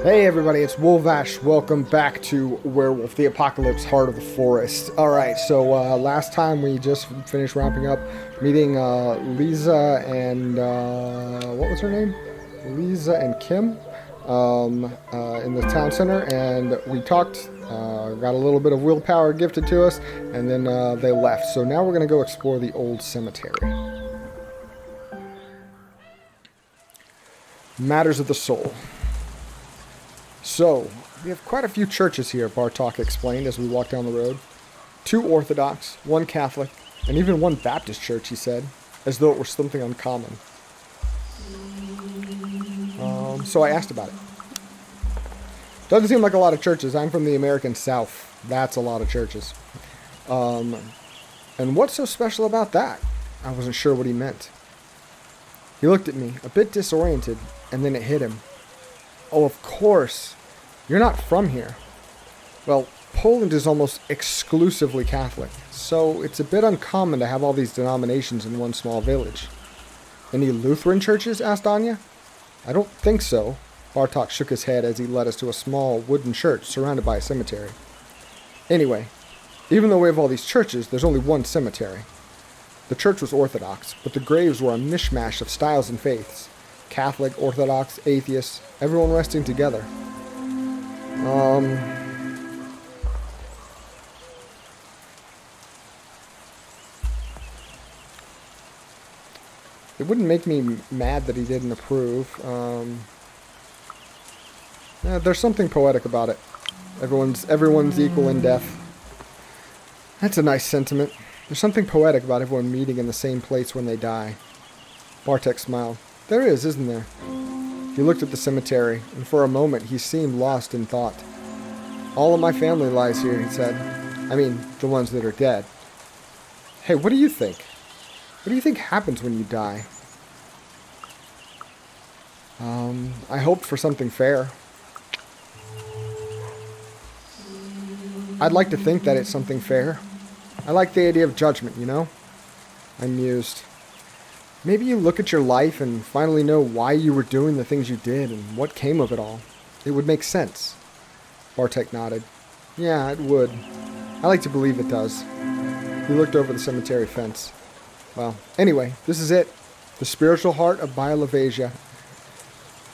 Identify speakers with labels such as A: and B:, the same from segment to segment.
A: Hey everybody, it's Wolvash. Welcome back to Werewolf, the Apocalypse, Heart of the Forest. Alright, so last time we just finished wrapping up meeting Lisa and, what was her name? Lisa and Kim in the town center, and we talked, got a little bit of willpower gifted to us, and then they left. So now we're going to go explore the old cemetery. Matters of the Soul. So, we have quite a few churches here, Bartok explained as we walked down the road. 2 Orthodox, 1 Catholic, and even 1 Baptist church, he said, as though it were something uncommon. So I asked about it. Doesn't seem like a lot of churches. I'm from the American South. That's a lot of churches. And what's so special about that? I wasn't sure what he meant. He looked at me, a bit disoriented, and then it hit him. Oh, of course. You're not from here. Well, Poland is almost exclusively Catholic, so it's a bit uncommon to have all these denominations in one small village. Any Lutheran churches? Asked Anya. I don't think so. Bartok shook his head as he led us to a small wooden church surrounded by a cemetery. Anyway, even though we have all these churches, there's only one cemetery. The church was Orthodox, but the graves were a mishmash of styles and faiths. Catholic, Orthodox, atheists, everyone resting together. It wouldn't make me mad that he didn't approve. There's something poetic about it. Everyone's equal in death. That's a nice sentiment. There's something poetic about everyone meeting in the same place when they die. Bartek smiled. There is, isn't there? He looked at the cemetery, and for a moment he seemed lost in thought. All of my family lies here, he said. I mean, the ones that are dead. Hey, what do you think? What do you think happens when you die? I hoped for something fair. I'd like to think that it's something fair. I like the idea of judgment, you know? I mused. Maybe you look at your life and finally know why you were doing the things you did and what came of it all. It would make sense. Bartek nodded. Yeah, it would. I like to believe it does. He looked over the cemetery fence. Well, anyway, this is it. The spiritual heart of Białowieża.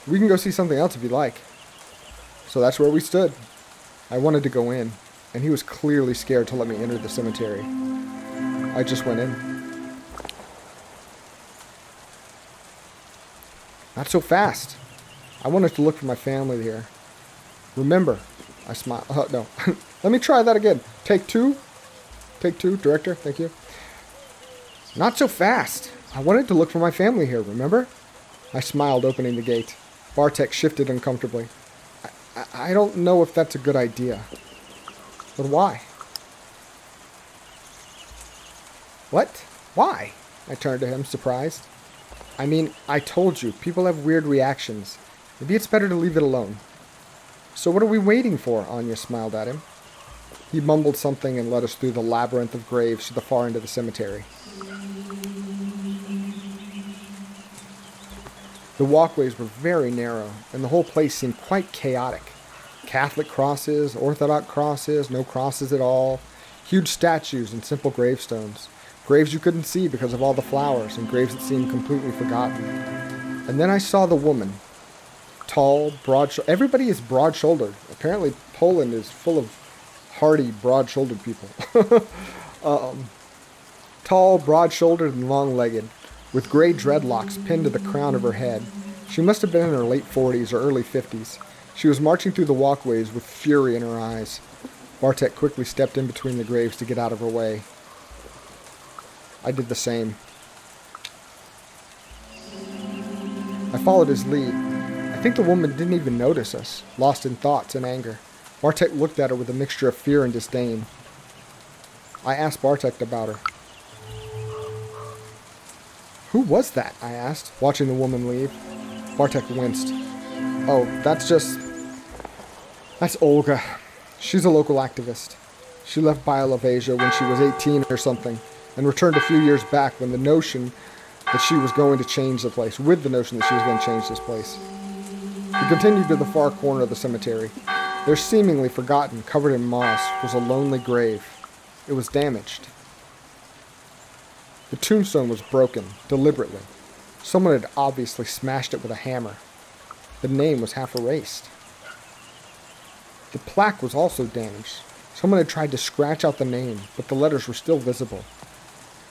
A: We can go see something else if you like. So that's where we stood. I wanted to go in, and he was clearly scared to let me enter the cemetery. I just went in. Not so fast. I wanted to look for my family here. Remember, I smiled. No. Let me try that again. Take 2. Take 2, director. Thank you. Not so fast. I wanted to look for my family here, remember? I smiled, opening the gate. Bartek shifted uncomfortably. I don't know if that's a good idea. But why? What? Why? I turned to him, surprised. I mean, I told you, people have weird reactions. Maybe it's better to leave it alone. So what are we waiting for? Anya smiled at him. He mumbled something and led us through the labyrinth of graves to the far end of the cemetery. The walkways were very narrow, and the whole place seemed quite chaotic. Catholic crosses, Orthodox crosses, no crosses at all, huge statues and simple gravestones. Graves you couldn't see because of all the flowers, and graves that seemed completely forgotten. And then I saw the woman. Tall, broad-shouldered. Everybody is broad-shouldered. Apparently Poland is full of hardy, broad-shouldered people. Tall, broad-shouldered, and long-legged, with gray dreadlocks pinned to the crown of her head. She must have been in her late 40s or early 50s. She was marching through the walkways with fury in her eyes. Bartek quickly stepped in between the graves to get out of her way. I did the same. I followed his lead. I think the woman didn't even notice us, lost in thoughts and anger. Bartek looked at her with a mixture of fear and disdain. I asked Bartek about her. Who was that? I asked, watching the woman leave. Bartek winced. Oh, that's Olga. She's a local activist. She left Białowieża when she was 18 or something, and returned a few years back with the notion that she was going to change this place. He continued to the far corner of the cemetery. There, seemingly forgotten, covered in moss, was a lonely grave. It was damaged. The tombstone was broken, deliberately. Someone had obviously smashed it with a hammer. The name was half erased. The plaque was also damaged. Someone had tried to scratch out the name, but the letters were still visible.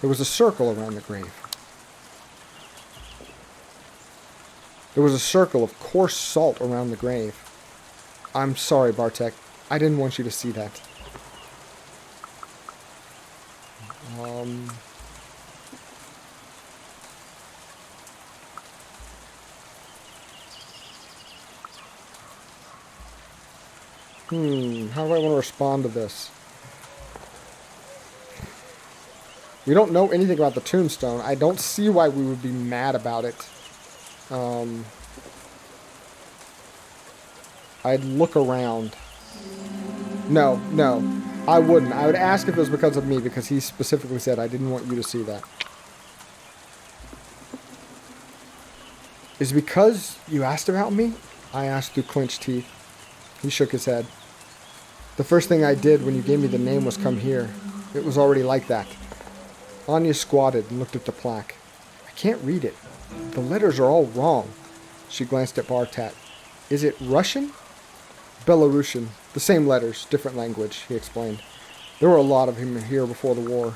A: There was a circle around the grave. There was a circle of coarse salt around the grave. I'm sorry, Bartek. I didn't want you to see that. How do I want to respond to this? We don't know anything about the tombstone. I don't see why we would be mad about it. I'd look around. No, I wouldn't. I would ask if it was because of me, because he specifically said I didn't want you to see that. Is it because you asked about me? I asked through clenched teeth. He shook his head. The first thing I did when you gave me the name was come here. It was already like that. Anya squatted and looked at the plaque. I can't read it. The letters are all wrong. She glanced at Bartek. Is it Russian? Belarusian. The same letters, different language, he explained. There were a lot of him here before the war.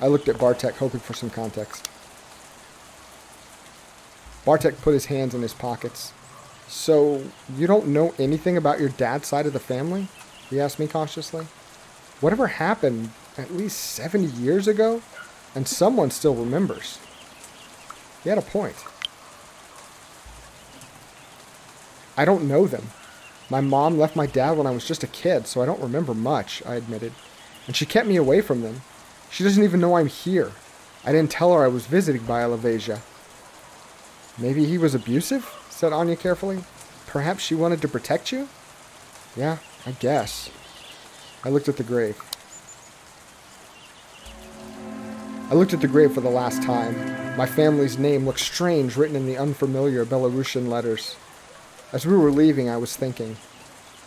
A: I looked at Bartek, hoping for some context. Bartek put his hands in his pockets. So, you don't know anything about your dad's side of the family? He asked me cautiously. Whatever happened at least 70 years ago? And someone still remembers. He had a point. I don't know them. My mom left my dad when I was just a kid, so I don't remember much, I admitted. And she kept me away from them. She doesn't even know I'm here. I didn't tell her I was visiting Białowieża. Maybe he was abusive? Said Anya carefully. Perhaps she wanted to protect you? Yeah, I guess. I looked at the grave. I looked at the grave for the last time. My family's name looked strange written in the unfamiliar Belarusian letters. As we were leaving, I was thinking.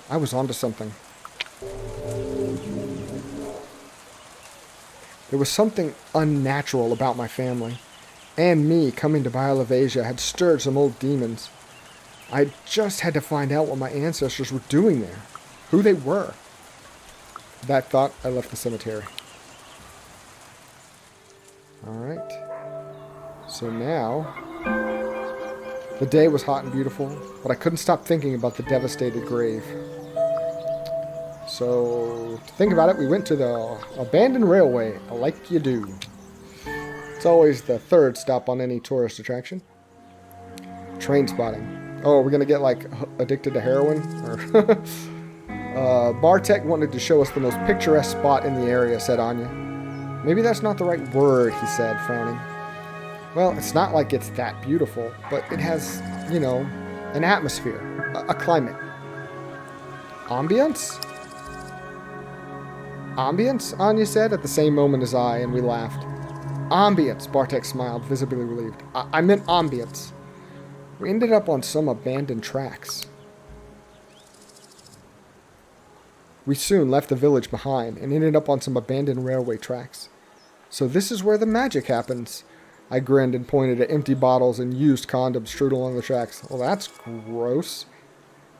A: I was onto something. There was something unnatural about my family. And me coming to Białowieża had stirred some old demons. I just had to find out what my ancestors were doing there. Who they were. That thought, I left the cemetery. Alright. So now, the day was hot and beautiful, but I couldn't stop thinking about the devastated grave. So, to think about it, we went to the abandoned railway, like you do. It's always the third stop on any tourist attraction. Train spotting. Oh, are we going to get, like, addicted to heroin? Or Bartek wanted to show us the most picturesque spot in the area, said Anya. Maybe that's not the right word, he said, frowning. Well, it's not like it's that beautiful, but it has, you know, an atmosphere, a climate. Ambience? Ambience, Anya said at the same moment as I, and we laughed. Ambience, Bartek smiled, visibly relieved. I meant ambience. We ended up on some abandoned tracks. We soon left the village behind and ended up on some abandoned railway tracks. So this is where the magic happens. I grinned and pointed at empty bottles and used condoms strewed along the tracks. Well, that's gross.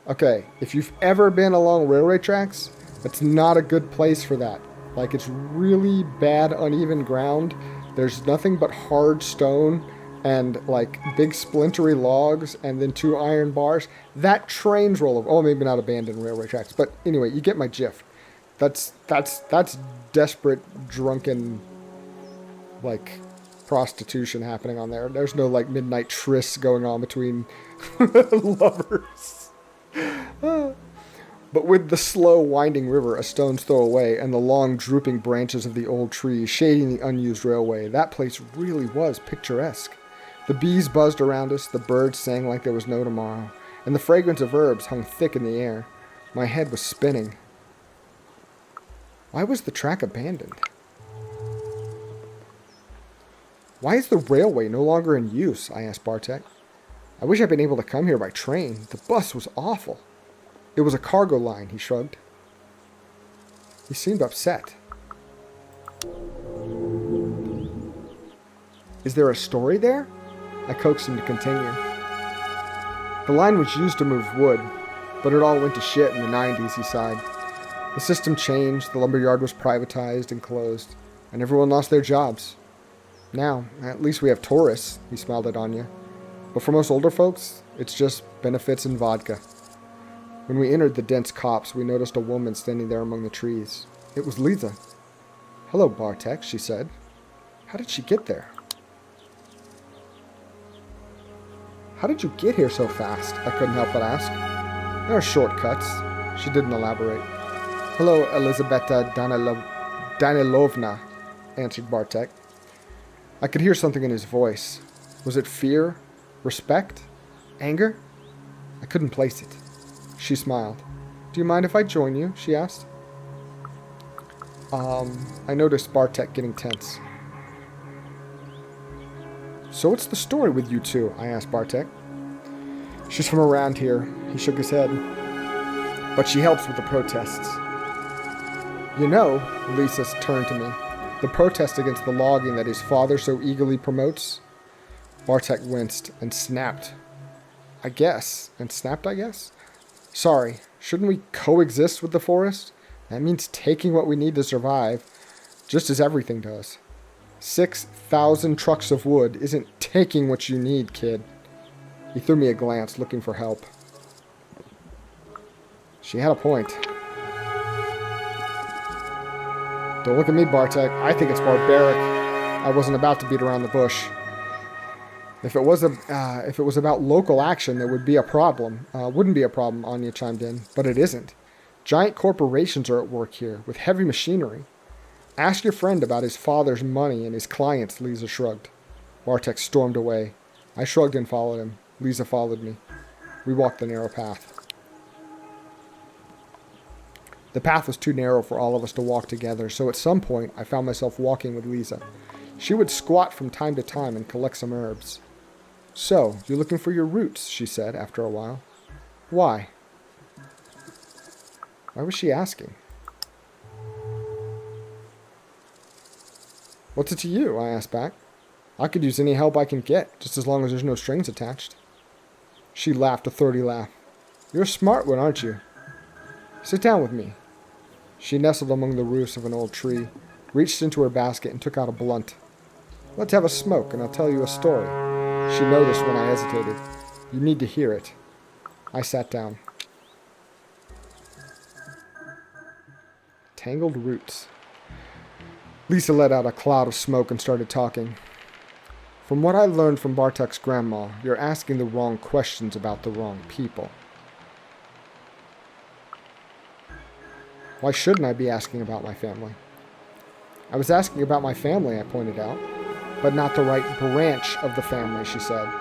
A: Okay, if you've ever been along railway tracks, it's not a good place for that. Like, it's really bad, uneven ground. There's nothing but hard stone and, like, big splintery logs and then 2 iron bars. That train's roll over. Oh, maybe not abandoned railway tracks. But anyway, you get my gist. That's desperate, drunken, like, prostitution happening on there. There's no, like, midnight trysts going on between lovers. But with the slow, winding river a stone's throw away and the long, drooping branches of the old trees shading the unused railway, that place really was picturesque. The bees buzzed around us, the birds sang like there was no tomorrow, and the fragrance of herbs hung thick in the air. My head was spinning. Why was the track abandoned? Why is the railway no longer in use? I asked Bartek. I wish I'd been able to come here by train. The bus was awful. It was a cargo line, he shrugged. He seemed upset. Is there a story there? I coaxed him to continue. The line was used to move wood, but it all went to shit in the 90s, he sighed. The system changed, the lumberyard was privatized and closed, and everyone lost their jobs. Now, at least we have tourists, he smiled at Anya. But for most older folks, it's just benefits and vodka. When we entered the dense copse, we noticed a woman standing there among the trees. It was Lisa. Hello, Bartek, she said. How did she get there? How did you get here so fast? I couldn't help but ask. There are shortcuts. She didn't elaborate. Hello, Elizabeta Danilovna, answered Bartek. I could hear something in his voice. Was it fear? Respect? Anger? I couldn't place it. She smiled. Do you mind if I join you? She asked. I noticed Bartek getting tense. So what's the story with you two? I asked Bartek. She's from around here. He shook his head. But she helps with the protests. You know, Lisa turned to me, the protest against the logging that his father so eagerly promotes? Bartek winced and snapped. I guess. Sorry, shouldn't we coexist with the forest? That means taking what we need to survive, just as everything does. 6,000 trucks of wood isn't taking what you need, kid. He threw me a glance, looking for help. She had a point. Don't look at me, Bartek. I think it's barbaric. I wasn't about to beat around the bush. If it was about local action, there would be a problem. Wouldn't be a problem, Anya chimed in. But it isn't. Giant corporations are at work here, with heavy machinery. Ask your friend about his father's money and his clients, Lisa shrugged. Bartek stormed away. I shrugged and followed him. Lisa followed me. We walked the narrow path. The path was too narrow for all of us to walk together, so at some point I found myself walking with Lisa. She would squat from time to time and collect some herbs. So, you're looking for your roots, she said after a while. Why? Why was she asking? What's it to you? I asked back. I could use any help I can get, just as long as there's no strings attached. She laughed a throaty laugh. You're a smart one, aren't you? Sit down with me. She nestled among the roots of an old tree, reached into her basket and took out a blunt. Let's have a smoke and I'll tell you a story. She noticed when I hesitated. You need to hear it. I sat down. Tangled roots. Lisa let out a cloud of smoke and started talking. From what I learned from Bartek's grandma, you're asking the wrong questions about the wrong people. Why shouldn't I be asking about my family? I was asking about my family, I pointed out, but not the right branch of the family, she said.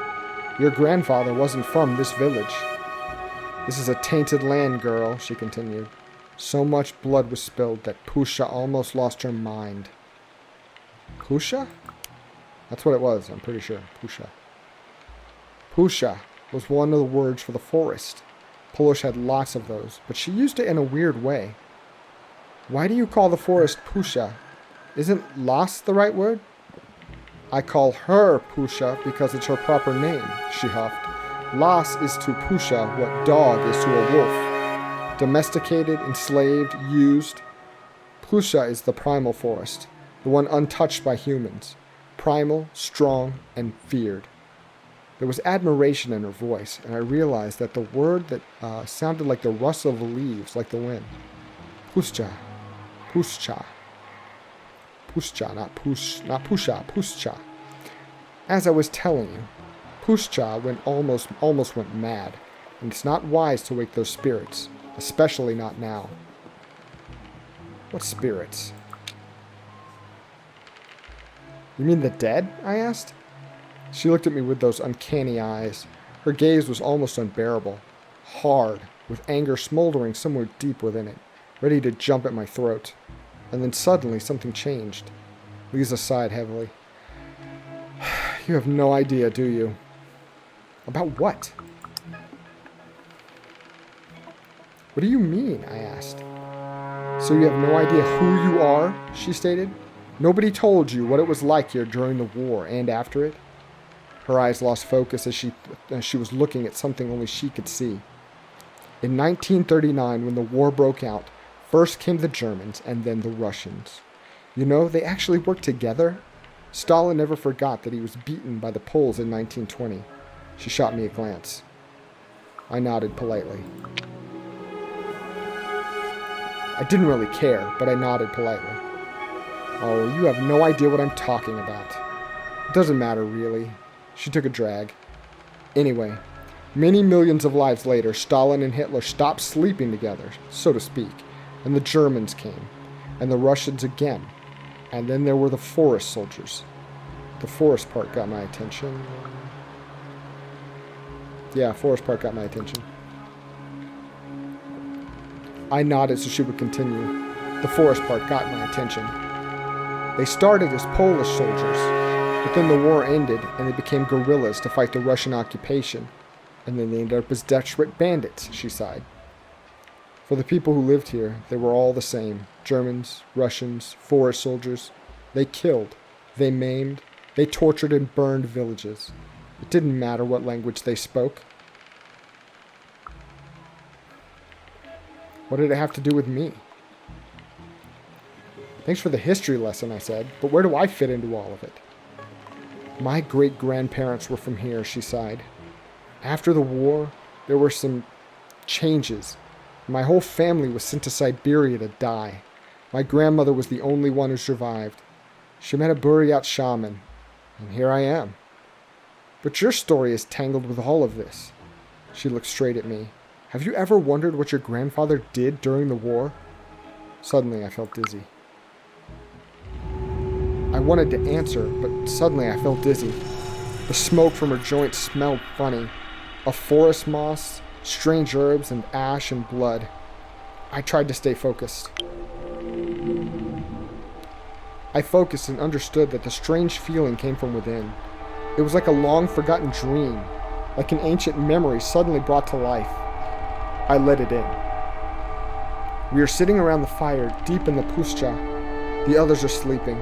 A: Your grandfather wasn't from this village. This is a tainted land, girl, she continued. So much blood was spilled that Pusha almost lost her mind. Pusha? That's what it was, I'm pretty sure. Pusha. Pusha was one of the words for the forest. Polish had lots of those, but she used it in a weird way. Why do you call the forest Pusha? Isn't Las the right word? I call her Pusha because it's her proper name, she huffed. Las is to Pusha what dog is to a wolf. Domesticated, enslaved, used. Pusha is the primal forest, the one untouched by humans. Primal, strong, and feared. There was admiration in her voice, and I realized that the word that sounded like the rustle of leaves, like the wind. Pusha. Pusha. Pusha, not Pusha, Pusha. As I was telling you, Pusha almost went mad, and it's not wise to wake those spirits, especially not now. What spirits? You mean the dead? I asked. She looked at me with those uncanny eyes. Her gaze was almost unbearable, hard, with anger smoldering somewhere deep within it, ready to jump at my throat. And then suddenly something changed. Lisa sighed heavily. You have no idea, do you? About what? What do you mean? I asked. So you have no idea who you are? She stated. Nobody told you what it was like here during the war and after it? Her eyes lost focus as she was looking at something only she could see. In 1939, when the war broke out, first came the Germans and then the Russians. You know, they actually worked together. Stalin never forgot that he was beaten by the Poles in 1920. She shot me a glance. I nodded politely. I didn't really care, but I nodded politely. Oh, you have no idea what I'm talking about. It doesn't matter, really. She took a drag. Anyway, many millions of lives later, Stalin and Hitler stopped sleeping together, so to speak, and the Germans came, and the Russians again, and then there were the forest soldiers. The forest part got my attention. Yeah, forest part got my attention. I nodded so she would continue. The forest part got my attention. They started as Polish soldiers, but then the war ended and they became guerrillas to fight the Russian occupation, and then they ended up as desperate bandits, she sighed. For the people who lived here, they were all the same. Germans, Russians, forest soldiers. They killed, they maimed, they tortured and burned villages. It didn't matter what language they spoke. What did it have to do with me? Thanks for the history lesson, I said, but where do I fit into all of it? My great-grandparents were from here, she sighed. After the war, there were some changes. My whole family was sent to Siberia to die. My grandmother was the only one who survived. She met a Buryat shaman, and here I am. But your story is tangled with all of this. She looked straight at me. Have you ever wondered what your grandfather did during the war? Suddenly, I felt dizzy. I wanted to answer, but suddenly I felt dizzy. The smoke from her joint smelled funny. Of forest moss, strange herbs, and ash and blood. I tried to stay focused. I focused and understood that the strange feeling came from within. It was like a long-forgotten dream, like an ancient memory suddenly brought to life. I let it in. We are sitting around the fire, deep in the puszcha. The others are sleeping.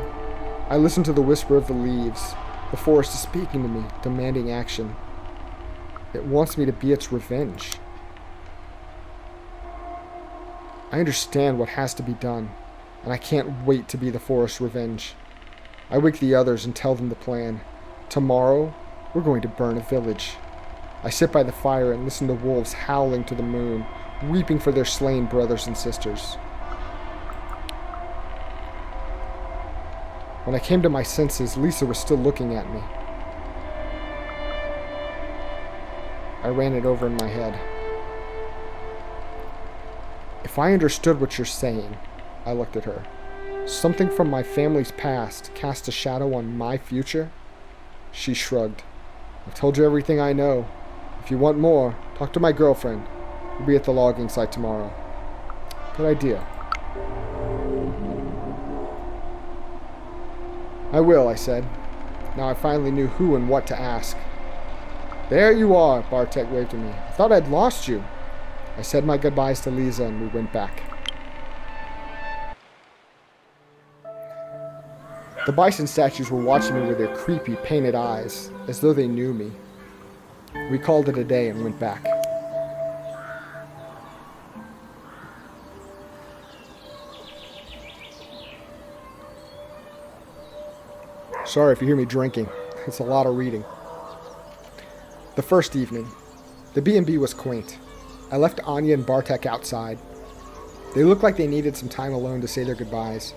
A: I listen to the whisper of the leaves. The forest is speaking to me, demanding action. It wants me to be its revenge. I understand what has to be done, and I can't wait to be the forest's revenge. I wake the others and tell them the plan. Tomorrow, we're going to burn a village. I sit by the fire and listen to wolves howling to the moon, weeping for their slain brothers and sisters. When I came to my senses, Lisa was still looking at me. I ran it over in my head. If I understood what you're saying, I looked at her. Something from my family's past cast a shadow on my future? She shrugged. I've told you everything I know. If you want more, talk to my girlfriend. We'll be at the logging site tomorrow. Good idea. I will, I said. Now I finally knew who and what to ask. There you are, Bartek waved to me. I thought I'd lost you. I said my goodbyes to Lisa and we went back. The bison statues were watching me with their creepy, painted eyes, as though they knew me. We called it a day and went back. Sorry if you hear me drinking. It's a lot of reading. The first evening. The B&B was quaint. I left Anya and Bartek outside. They looked like they needed some time alone to say their goodbyes.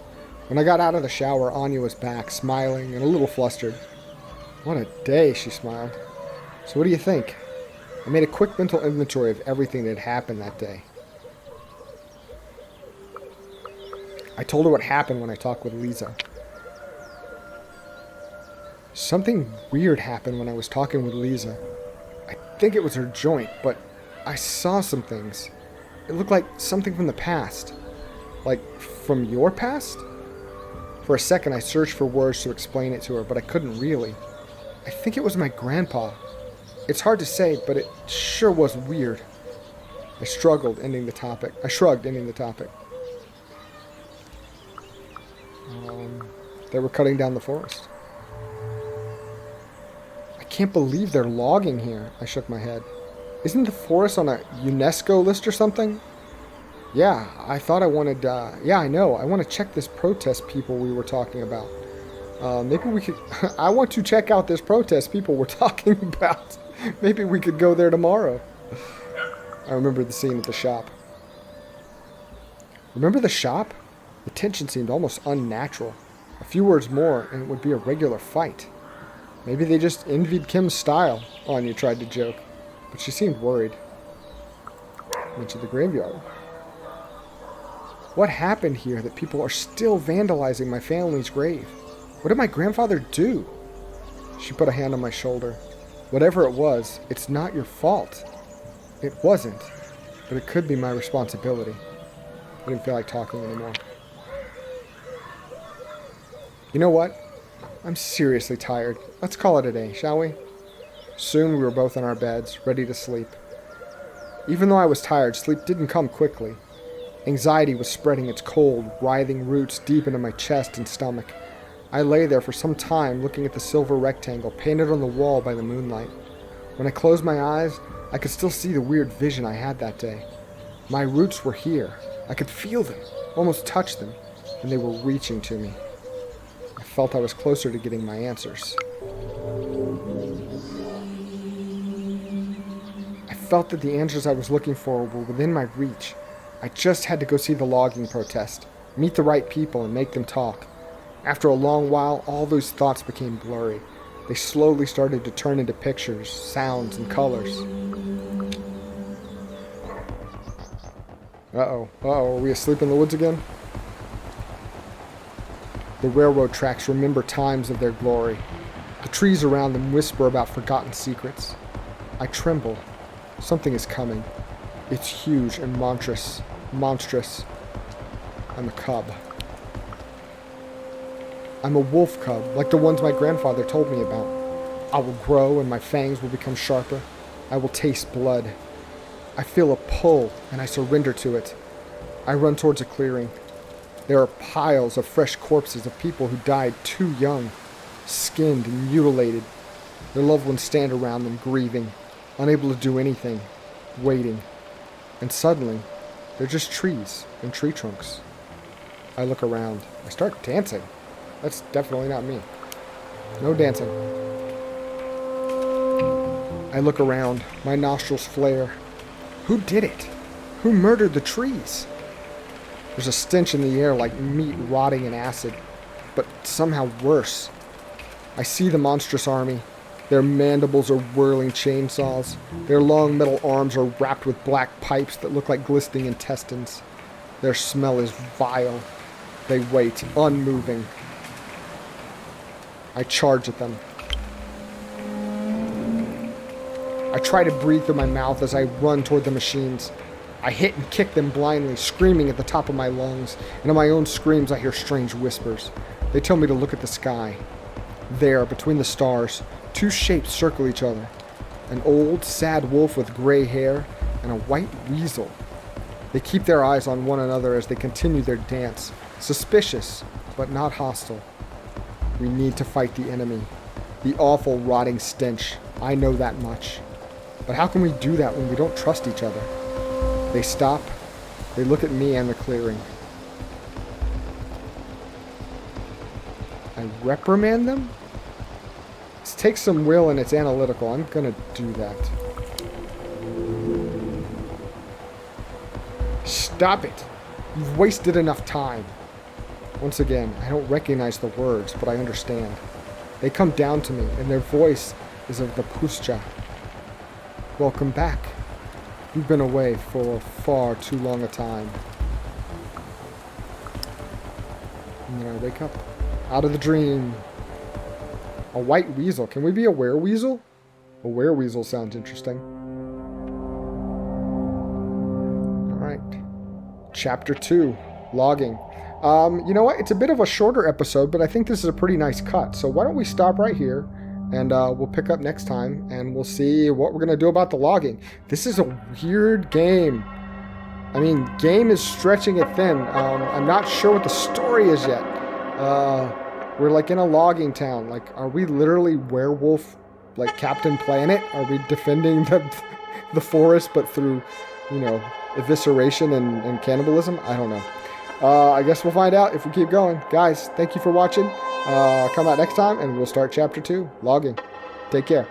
A: When I got out of the shower, Anya was back, smiling and a little flustered. What a day, she smiled. So what do you think? I made a quick mental inventory of everything that had happened that day. I told her what happened when I talked with Lisa. Something weird happened when I was talking with Lisa. I think it was her joint, but I saw some things. It looked like something from the past. Like, from your past? For a second, I searched for words to explain it to her, but I couldn't really. I think it was my grandpa. It's hard to say, but it sure was weird. I shrugged, ending the topic. They were cutting down the forest. I can't believe they're logging here. I shook my head. Isn't the forest on a UNESCO list or something? Yeah, I thought I wanted, yeah, I know. I want to check this protest people we were talking about. Maybe we could, I want to check out this protest people we're talking about. Maybe we could go there tomorrow. I remember the scene at the shop. Remember the shop? The tension seemed almost unnatural. A few words more and it would be a regular fight. Maybe they just envied Kim's style, Anya tried to joke. But she seemed worried. Went to the graveyard. What happened here that people are still vandalizing my family's grave? What did my grandfather do? She put a hand on my shoulder. Whatever it was, it's not your fault. It wasn't, but it could be my responsibility. I didn't feel like talking anymore. You know what? I'm seriously tired. Let's call it a day, shall we? Soon we were both in our beds, ready to sleep. Even though I was tired, sleep didn't come quickly. Anxiety was spreading its cold, writhing roots deep into my chest and stomach. I lay there for some time looking at the silver rectangle painted on the wall by the moonlight. When I closed my eyes, I could still see the weird vision I had that day. My roots were here. I could feel them, almost touch them, and they were reaching to me. I felt I was closer to getting my answers. I felt that the answers I was looking for were within my reach. I just had to go see the logging protest, meet the right people, and make them talk. After a long while, all those thoughts became blurry. They slowly started to turn into pictures, sounds, and colors. Are we asleep in the woods again? The railroad tracks remember times of their glory. The trees around them whisper about forgotten secrets. I tremble. Something is coming. It's huge and monstrous. I'm a cub. I'm a wolf cub, like the ones my grandfather told me about. I will grow and my fangs will become sharper. I will taste blood. I feel a pull and I surrender to it. I run towards a clearing. There are piles of fresh corpses of people who died too young, skinned and mutilated. Their loved ones stand around them grieving, unable to do anything, waiting. And suddenly, they're just trees and tree trunks. I look around. I start dancing. That's definitely not me. No dancing. I look around. My nostrils flare. Who did it? Who murdered the trees? There's a stench in the air like meat rotting in acid, but somehow worse. I see the monstrous army. Their mandibles are whirling chainsaws. Their long metal arms are wrapped with black pipes that look like glistening intestines. Their smell is vile. They wait, unmoving. I charge at them. I try to breathe through my mouth as I run toward the machines. I hit and kick them blindly, screaming at the top of my lungs, and in my own screams I hear strange whispers. They tell me to look at the sky. There, between the stars, two shapes circle each other. An old, sad wolf with gray hair and a white weasel. They keep their eyes on one another as they continue their dance, suspicious, but not hostile. We need to fight the enemy. The awful, rotting stench. I know that much. But how can we do that when we don't trust each other? They stop. They look at me and the clearing. I reprimand them? This takes some will and it's analytical. I'm gonna do that. Stop it! You've wasted enough time. Once again, I don't recognize the words, but I understand. They come down to me, and their voice is of the Puscha. Welcome back. You've been away for far too long a time. And then I wake up. Out of the dream. A white weasel. Can we be a wereweasel? A wereweasel sounds interesting. Alright. Chapter 2. Logging. You know what? It's a bit of a shorter episode, but I think this is a pretty nice cut. So why don't we stop right here, And we'll pick up next time, and we'll see what we're going to do about the logging. This is a weird game. I mean, game is stretching it thin. I'm not sure what the story is yet. We're like in a logging town. Like, are we literally werewolf, like Captain Planet? Are we defending the forest, but through, you know, evisceration and cannibalism? I don't know. I guess we'll find out if we keep going. Guys, thank you for watching. Come out next time, and we'll start Chapter 2, logging. Take care.